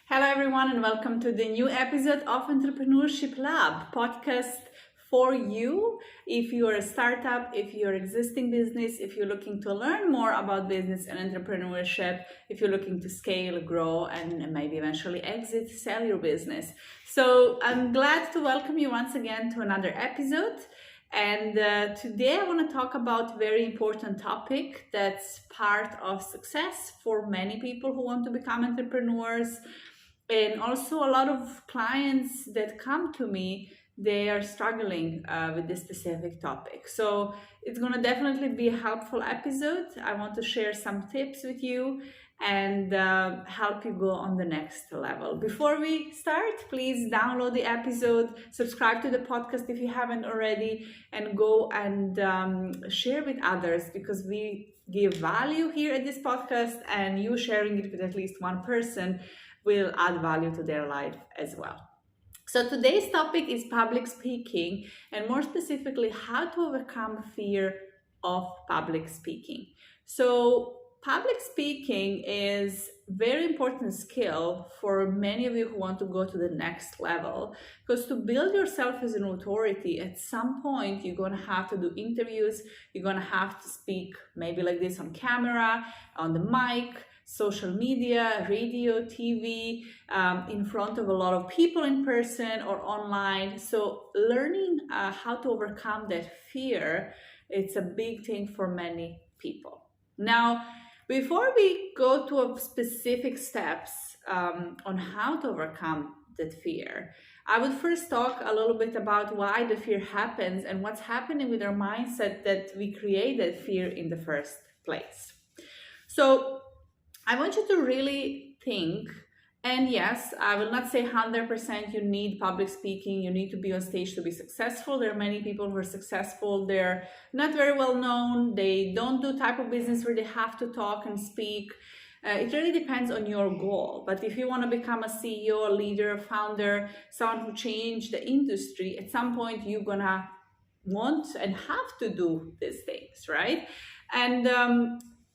Hello, everyone, and welcome to the new episode of Entrepreneurship Lab podcast for you. If you are a startup, if you're an existing business, if you're looking to learn more about business and entrepreneurship, if you're looking to scale, grow, and maybe eventually exit, sell your business. So I'm glad to welcome you once again to another episode. And today I want to talk about a very important topic that's part of success for many people who want to become entrepreneurs. And also a lot of clients that come to me, they are struggling with this specific topic. So it's going to definitely be a helpful episode. I want to share some tips with you and help you go on the next level. Before we start, please download the episode, subscribe to the podcast if you haven't already, and go and share with others, because we give value here at this podcast, and you sharing it with at least one person will add value to their life as well. So today's topic is public speaking, and more specifically, how to overcome fear of public speaking. So public speaking is very important skill for many of you who want to go to the next level, because to build yourself as an authority, at some point you're going to have to do interviews, you're going to have to speak maybe like this on camera, on the mic, social media, radio, TV, in front of a lot of people in person or online. So learning how to overcome that fear, it's a big thing for many people. Now, before we go to specific steps on how to overcome that fear, I would first talk a little bit about why the fear happens and what's happening with our mindset that we create that fear in the first place. So I want you to really think, and yes, I will not say 100% you need public speaking, you need to be on stage to be successful. There are many people who are successful, they're not very well known, they don't do type of business where they have to talk and speak. It really depends on your goal. But if you want to become a CEO, a leader, a founder, someone who changed the industry, at some point you're gonna want and have to do these things, right? And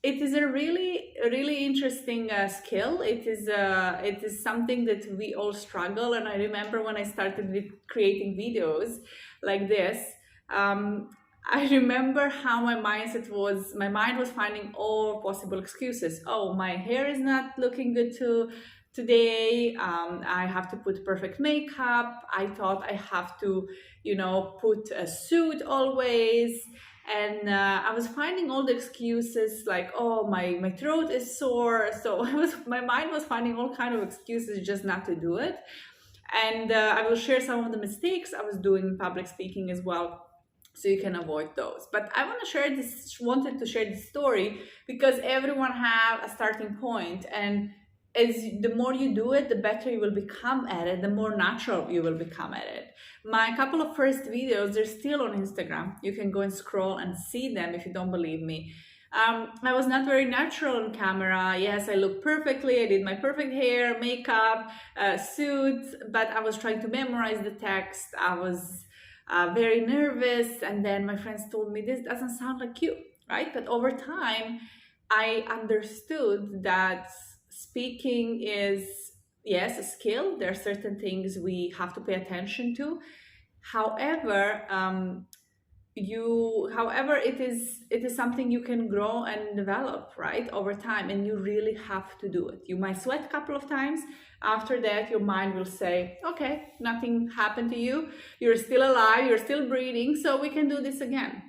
it is a really interesting skill. It is something that we all struggle. And I remember when I started with creating videos like this, I remember how my mindset was. My mind was finding all possible excuses. Oh, my hair is not looking good today. I have to put perfect makeup. I thought I have to, put a suit always. And I was finding all the excuses like, oh, my throat is sore. So my mind was finding all kind of excuses just not to do it. And I will share some of the mistakes I was doing in public speaking as well, so you can avoid those. But I wanted to share this story because everyone have a starting point, and the more you do it, the better you will become at it, the more natural you will become at it. My couple of first videos, they're still on Instagram. You can go and scroll and see them if you don't believe me. I was not very natural on camera. Yes, I looked perfectly. I did my perfect hair, makeup, suit, but I was trying to memorize the text. I was very nervous. And then my friends told me, this doesn't sound like you, right? But over time, I understood that speaking is, yes, a skill. There are certain things we have to pay attention to. However, it is something you can grow and develop, right, over time, and you really have to do it. You might sweat a couple of times. After that, your mind will say, okay, nothing happened to you. You're still alive. You're still breathing. So we can do this again.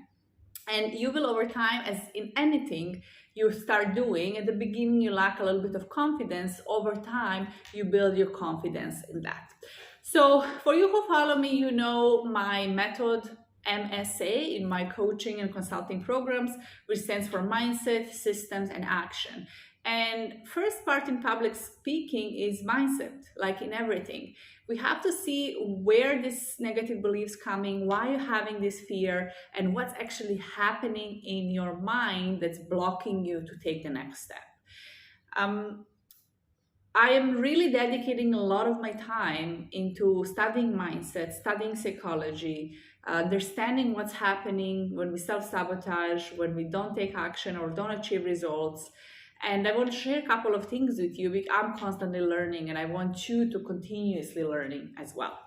And you will, over time, as in anything you start doing, at the beginning you lack a little bit of confidence. Over time, you build your confidence in that. So for you who follow me, you know my method, MSA, in my coaching and consulting programs, which stands for Mindset, Systems, and Action. And first part in public speaking is mindset, like in everything. We have to see where this negative beliefs coming, why you're having this fear, and what's actually happening in your mind that's blocking you to take the next step. I am really dedicating a lot of my time into studying mindset, studying psychology, understanding what's happening when we self-sabotage, when we don't take action or don't achieve results. And I want to share a couple of things with you because I'm constantly learning and I want you to continuously learning as well.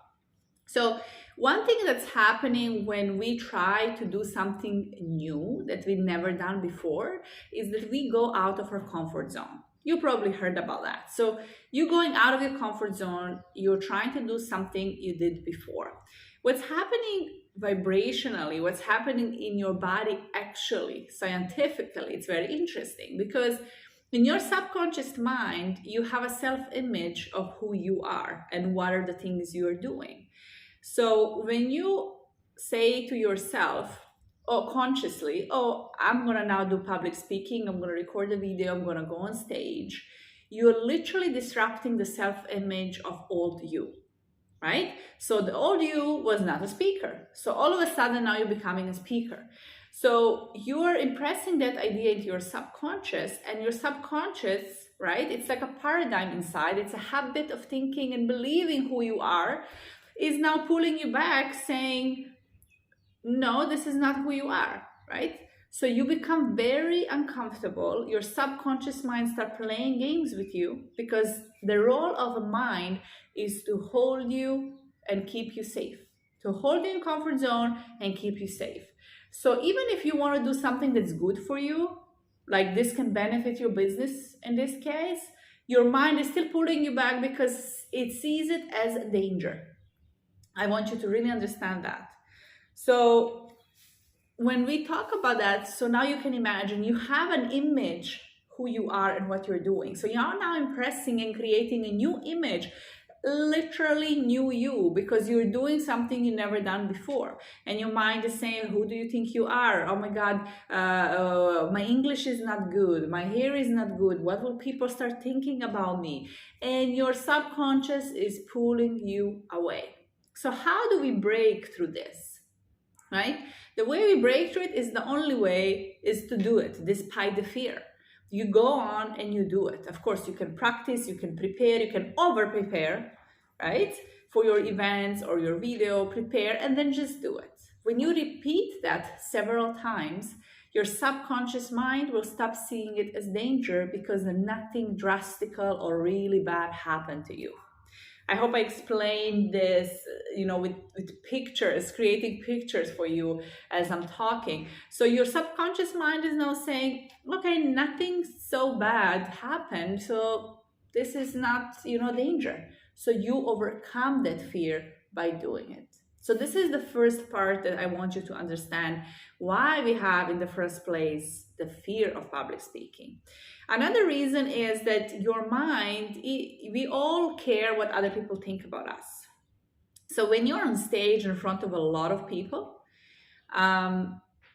So one thing that's happening when we try to do something new that we've never done before is that we go out of our comfort zone. You probably heard about that. So you're going out of your comfort zone, you're trying to do something you did before. What's happening vibrationally, what's happening in your body actually, scientifically, it's very interesting because in your subconscious mind, you have a self-image of who you are and what are the things you are doing. So when you say to yourself, oh, consciously, oh, I'm gonna now do public speaking, I'm gonna record a video, I'm gonna go on stage, you're literally disrupting the self-image of old you, right? So the old you was not a speaker. So all of a sudden now you're becoming a speaker. So you're impressing that idea into your subconscious, and your subconscious, right? It's like a paradigm inside. It's a habit of thinking and believing who you are, is now pulling you back saying, no, this is not who you are, right? So you become very uncomfortable. Your subconscious mind starts playing games with you because the role of a mind is to hold you and keep you safe, to hold you in comfort zone and keep you safe. So even if you want to do something that's good for you, like this can benefit your business in this case, your mind is still pulling you back because it sees it as a danger. I want you to really understand that. So when we talk about that, so now you can imagine you have an image who you are and what you're doing. So you're now impressing and creating a new image, literally new you, because you're doing something you never done before. And your mind is saying, who do you think you are? Oh my God, my English is not good. My hair is not good. What will people start thinking about me? And your subconscious is pulling you away. So how do we break through this, right? The way we break through it is the only way is to do it despite the fear. You go on and you do it. Of course, you can practice, you can prepare, you can over prepare, right? For your events or your video, prepare and then just do it. When you repeat that several times, your subconscious mind will stop seeing it as danger because nothing drastic or really bad happened to you. I hope I explained this, with pictures, creating pictures for you as I'm talking. So your subconscious mind is now saying, okay, nothing so bad happened. So this is not, danger. So you overcome that fear by doing it. So this is the first part that I want you to understand why we have in the first place the fear of public speaking. Another reason is that your mind, we all care what other people think about us. So when you're on stage in front of a lot of people,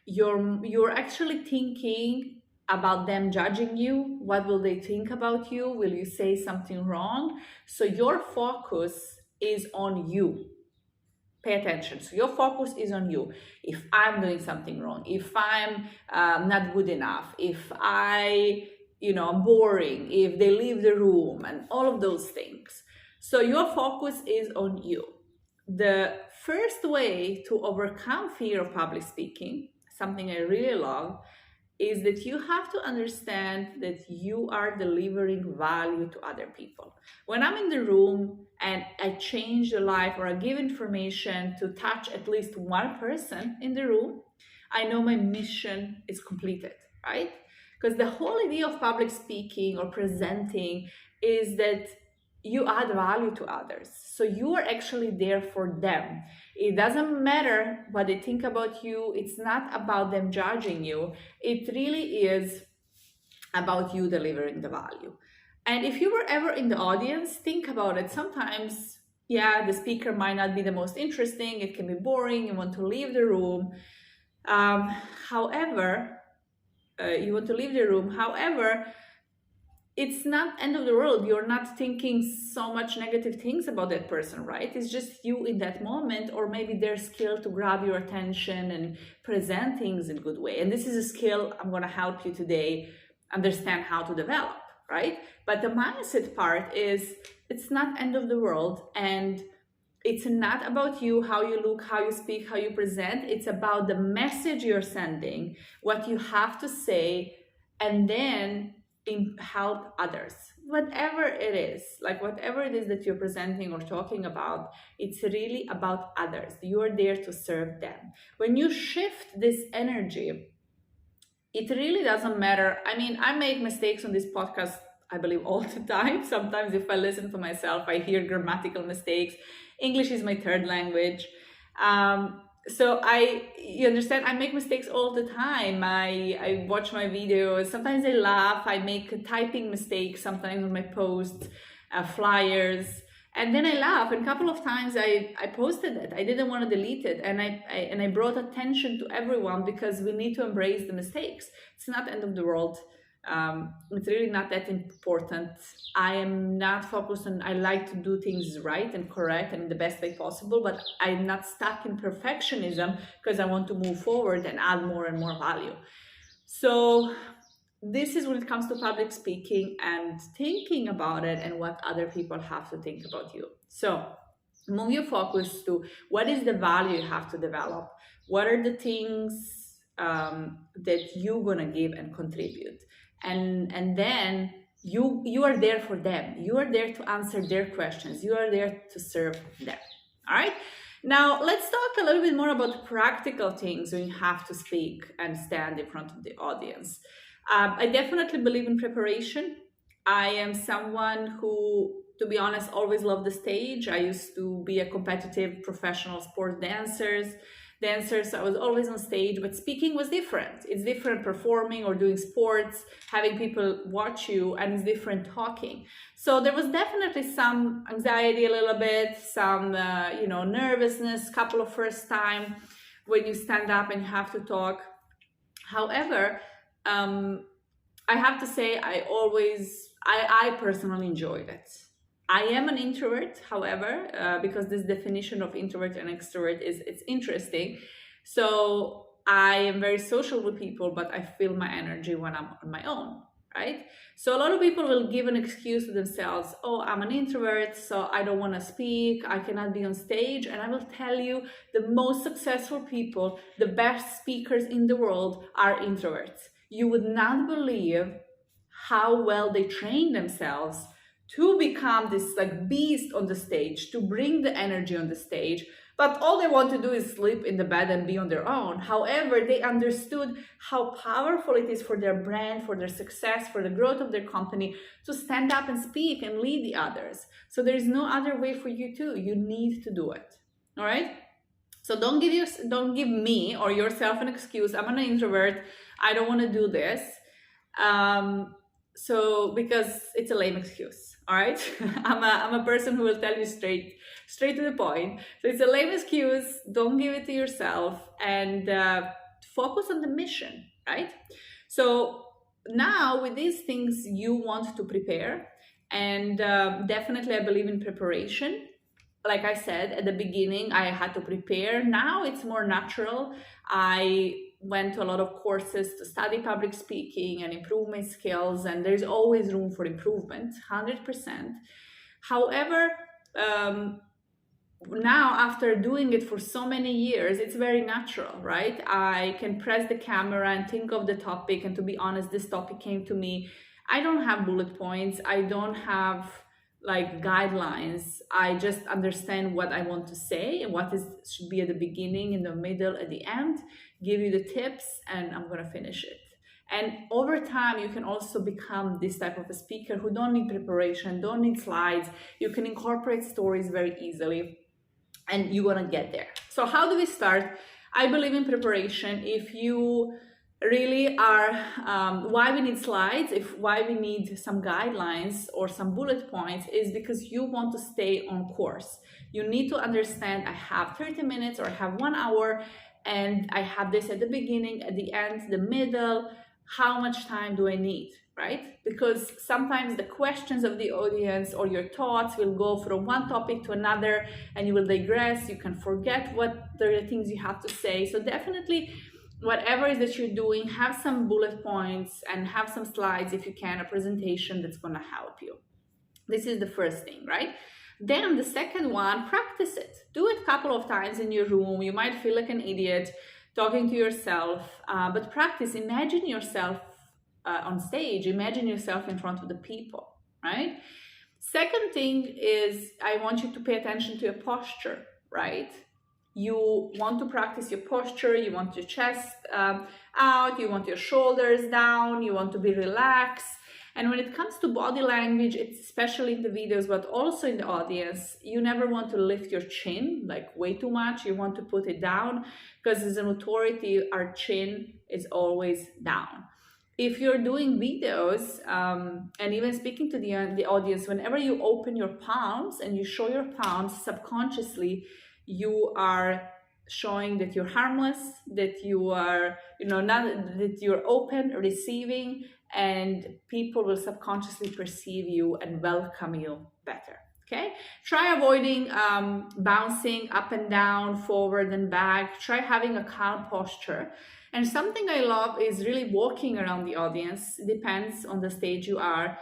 you're actually thinking about them judging you. What will they think about you? Will you say something wrong? So your focus is on you. Pay attention. So your focus is on you. If I'm doing something wrong, if I'm not good enough, if I'm boring, if they leave the room, and all of those things. So your focus is on you. The first way to overcome fear of public speaking, something I really love, is that you have to understand that you are delivering value to other people. When I'm in the room and I change the life or I give information to touch at least one person in the room, I know my mission is completed, right? Because the whole idea of public speaking or presenting is that you add value to others. So you are actually there for them. It doesn't matter what they think about you. It's not about them judging you. It really is about you delivering the value. And if you were ever in the audience, think about it. Sometimes, the speaker might not be the most interesting. It can be boring. You want to leave the room. However, it's not end of the world. You're not thinking so much negative things about that person, right? It's just you in that moment, or maybe their skill to grab your attention and present things in a good way. And this is a skill I'm going to help you today understand how to develop, right? But the mindset part is it's not end of the world, and it's not about you, how you look, how you speak, how you present. It's about the message you're sending, what you have to say, and then help others, whatever it is, like whatever it is that you're presenting or talking about. It's really about others. You're there to serve them. When you shift this energy, it really doesn't matter. I mean, I make mistakes on this podcast, I believe, all the time. Sometimes if I listen to myself, I hear grammatical mistakes. English is my third language. So you understand, I make mistakes all the time. I watch my videos. Sometimes I laugh. I make typing mistakes sometimes on my posts, flyers. And then I laugh. And a couple of times I posted it. I didn't want to delete it. And I brought attention to everyone, because we need to embrace the mistakes. It's not the end of the world. It's really not that important. I am not focused on, I like to do things right and correct and in the best way possible, but I'm not stuck in perfectionism, because I want to move forward and add more and more value. So this is when it comes to public speaking and thinking about it and what other people have to think about you. So move your focus to what is the value you have to develop. What are the things that you're gonna give and contribute? And then you are there for them. You are there to answer their questions. You are there to serve them. All right. Now let's talk a little bit more about practical things when you have to speak and stand in front of the audience. I definitely believe in preparation. I am someone who, to be honest, always loved the stage. I used to be a competitive professional sport dancer. So I was always on stage, but speaking was different. It's different performing or doing sports, having people watch you, and it's different talking. So there was definitely some anxiety a little bit, some nervousness, couple of first time when you stand up and have to talk. However, I have to say I personally enjoyed it. I am an introvert, however, because this definition of introvert and extrovert it's interesting. So I am very social with people, but I feel my energy when I'm on my own, right? So a lot of people will give an excuse to themselves. Oh, I'm an introvert, so I don't want to speak. I cannot be on stage. And I will tell you, the most successful people, the best speakers in the world are introverts. You would not believe how well they train themselves to become this like beast on the stage, to bring the energy on the stage. But all they want to do is sleep in the bed and be on their own. However, they understood how powerful it is for their brand, for their success, for the growth of their company, to stand up and speak and lead the others. So there is no other way for you to. You need to do it. All right? So don't give me or yourself an excuse. I'm an introvert. I don't want to do this. So because it's a lame excuse. All right, I'm a person who will tell you straight to the point. So it's a lame excuse. Don't give it to yourself, and focus on the mission, right? So now with these things, you want to prepare, and definitely I believe in preparation. Like I said at the beginning, I had to prepare. Now it's more natural. I went to a lot of courses to study public speaking and improve my skills, and there's always room for improvement, 100%. However, now after doing it for so many years, it's very natural, right? I can press the camera and think of the topic, and to be honest, this topic came to me. I don't have bullet points. I don't have like guidelines. I just understand what I want to say and what should be at the beginning, in the middle, at the end, give you the tips, and I'm going to finish it. And over time, you can also become this type of a speaker who don't need preparation, don't need slides. You can incorporate stories very easily, and you're going to get there. So how do we start? I believe in preparation. If you really are, why we need slides, why we need some guidelines or some bullet points, is because you want to stay on course. You need to understand, I have 30 minutes or I have 1 hour, and I have this at the beginning, at the end, the middle. How much time do I need, right? Because sometimes the questions of the audience or your thoughts will go from one topic to another, and you will digress. You can forget what the things you have to say. So definitely, whatever it is that you're doing, have some bullet points and have some slides if you can, a presentation that's going to help you. This is the first thing, right? Then the second one, practice it. Do it a couple of times in your room. You might feel like an idiot talking to yourself, but practice. Imagine yourself on stage, imagine yourself in front of the people, right? Second thing is I want you to pay attention to your posture, right? You want to practice your posture, you want your chest out, you want your shoulders down, you want to be relaxed. And when it comes to body language, it's especially in the videos, but also in the audience, you never want to lift your chin like way too much. You want to put it down because as an authority, our chin is always down. If you're doing videos and even speaking to the audience, whenever you open your palms and you show your palms subconsciously, you are showing that you're harmless, that you are, not that you're open, receiving, and people will subconsciously perceive you and welcome you better. Okay, try avoiding bouncing up and down, forward and back. Try having a calm posture. And something I love is really walking around the audience, depends on the stage you are,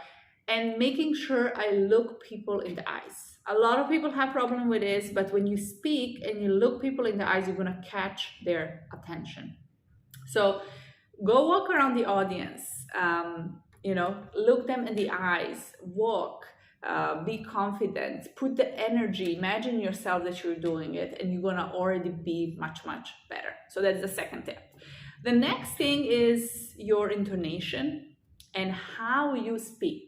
and making sure I look people in the eyes. A lot of people have problem with this, but when you speak and you look people in the eyes, you're gonna catch their attention. So go walk around the audience, look them in the eyes, walk, be confident, put the energy, imagine yourself that you're doing it, and you're gonna already be much, much better. So that's the second tip. The next thing is your intonation and how you speak.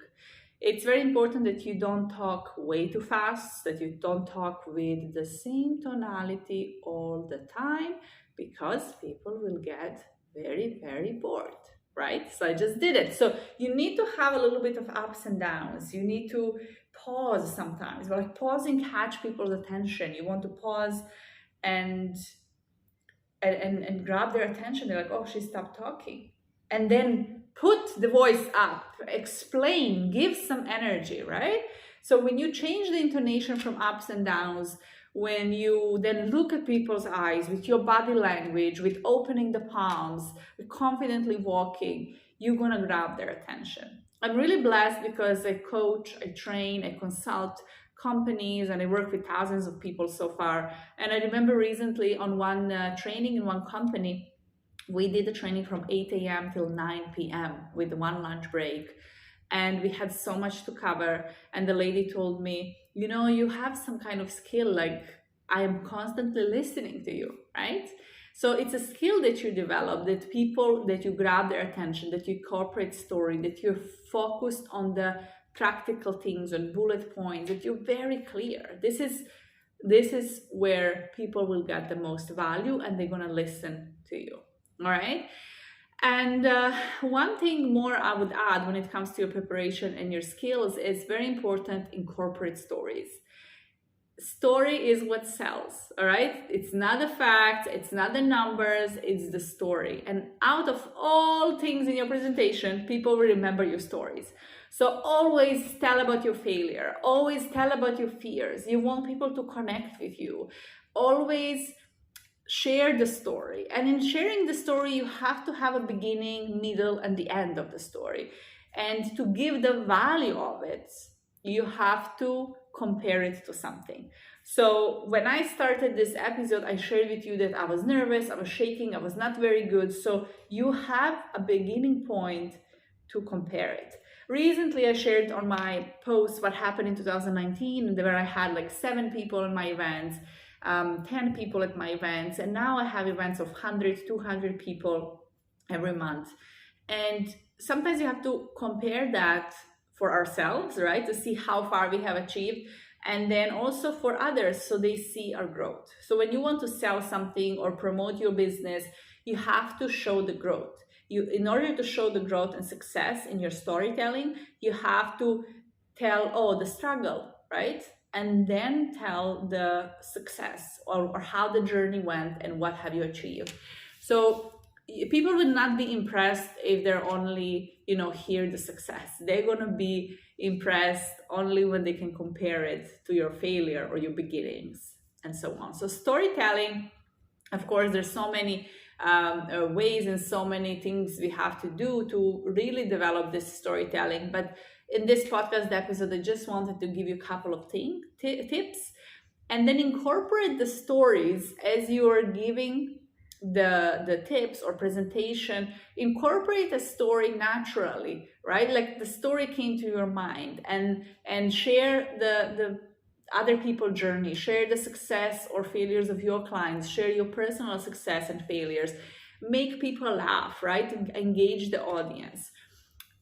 It's very important that you don't talk way too fast, that you don't talk with the same tonality all the time, because people will get very, very bored, right? So I just did it. So you need to have a little bit of ups and downs. You need to pause sometimes, but like pause and catch people's attention. You want to pause and grab their attention. They're like, oh, she stopped talking. And then put the voice up, explain, give some energy, right? So when you change the intonation from ups and downs, when you then look at people's eyes with your body language, with opening the palms, with confidently walking, you're gonna grab their attention. I'm really blessed because I coach, I train, I consult companies, and I work with thousands of people so far. And I remember recently on one training in one company, we did the training from 8 a.m. till 9 p.m. with one lunch break. And we had so much to cover. And the lady told me, you have some kind of skill, like I am constantly listening to you, right? So it's a skill that you develop, that you grab their attention, that you incorporate story, that you're focused on the practical things, on bullet points, that you're very clear. This is where people will get the most value, and they're gonna listen to you, all right? And one thing more I would add when it comes to your preparation and your skills is very important, incorporate stories. Story is what sells, all right? It's not the facts, it's not the numbers, it's the story. And out of all things in your presentation, people will remember your stories. So always tell about your failure, always tell about your fears. You want people to connect with you. Always share the story. And in sharing the story, you have to have a beginning, middle, and the end of the story. And to give the value of it, you have to compare it to something. So when I started this episode, I shared with you that I was nervous, I was shaking, I was not very good. So you have a beginning point to compare it. Recently, I shared on my post what happened in 2019, where I had like 7 people in my events, 10 people at my events, and now I have events of 100, 200 people every month. And sometimes you have to compare that for ourselves, right, to see how far we have achieved, and then also for others, so they see our growth. So when you want to sell something or promote your business, you have to show the growth. In order to show the growth and success in your storytelling, you have to tell, the struggle, right? And then tell the success or how the journey went and what have you achieved. So people would not be impressed if they're only, hear the success. They're going to be impressed only when they can compare it to your failure or your beginnings and so on. So storytelling, of course, there's so many ways and so many things we have to do to really develop this storytelling. But in this podcast episode, I just wanted to give you a couple of tips, and then incorporate the stories as you are giving the tips or presentation, incorporate a story naturally, right? Like the story came to your mind, and share the other people's journey, share the success or failures of your clients, share your personal success and failures, make people laugh, right? Engage the audience.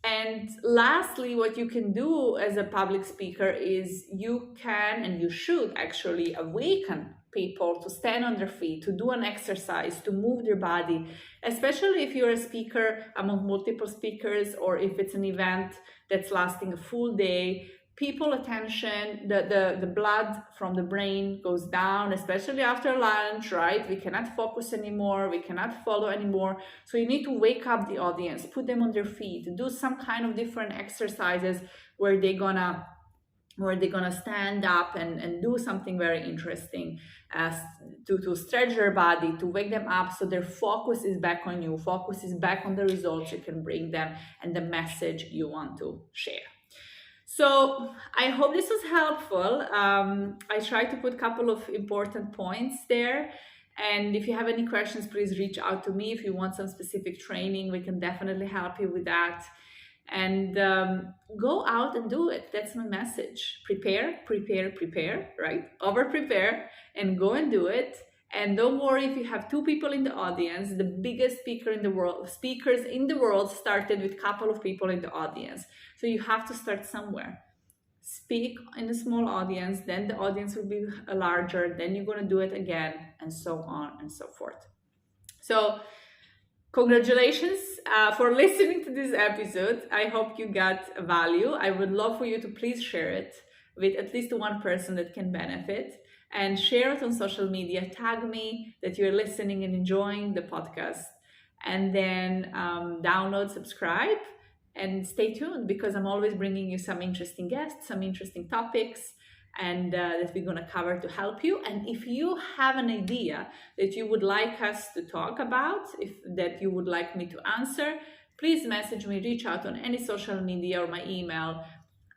And lastly, what you can do as a public speaker is you can and you should actually awaken people to stand on their feet, to do an exercise, to move their body, especially if you're a speaker among multiple speakers, or if it's an event that's lasting a full day. People attention, the blood from the brain goes down, especially after lunch, right? We cannot focus anymore, we cannot follow anymore. So you need to wake up the audience, put them on their feet, do some kind of different exercises where they're gonna stand up and do something very interesting, to stretch their body, to wake them up, so their focus is back on you, focus is back on the results you can bring them and the message you want to share. So I hope this was helpful. I tried to put a couple of important points there. And if you have any questions, please reach out to me. If you want some specific training, we can definitely help you with that. And go out and do it. That's my message. Prepare, prepare, prepare, right? Over prepare and go and do it. And don't worry if you have 2 people in the audience. The biggest speakers in the world started with a couple of people in the audience. So you have to start somewhere. Speak in a small audience, then the audience will be larger, then you're going to do it again, and so on and so forth. So congratulations for listening to this episode. I hope you got value. I would love for you to please share it with at least one person that can benefit, and share it on social media. Tag me that you're listening and enjoying the podcast, and then download, subscribe, and stay tuned, because I'm always bringing you some interesting guests, some interesting topics, and that we're going to cover to help you. And if you have an idea that you would like us to talk about, that you would like me to answer, please message me, reach out on any social media or my email,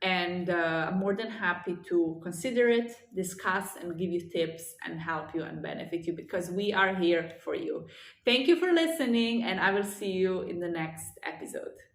and I'm more than happy to consider it, discuss, and give you tips and help you and benefit you, because we are here for you. Thank you for listening, and I will see you in the next episode.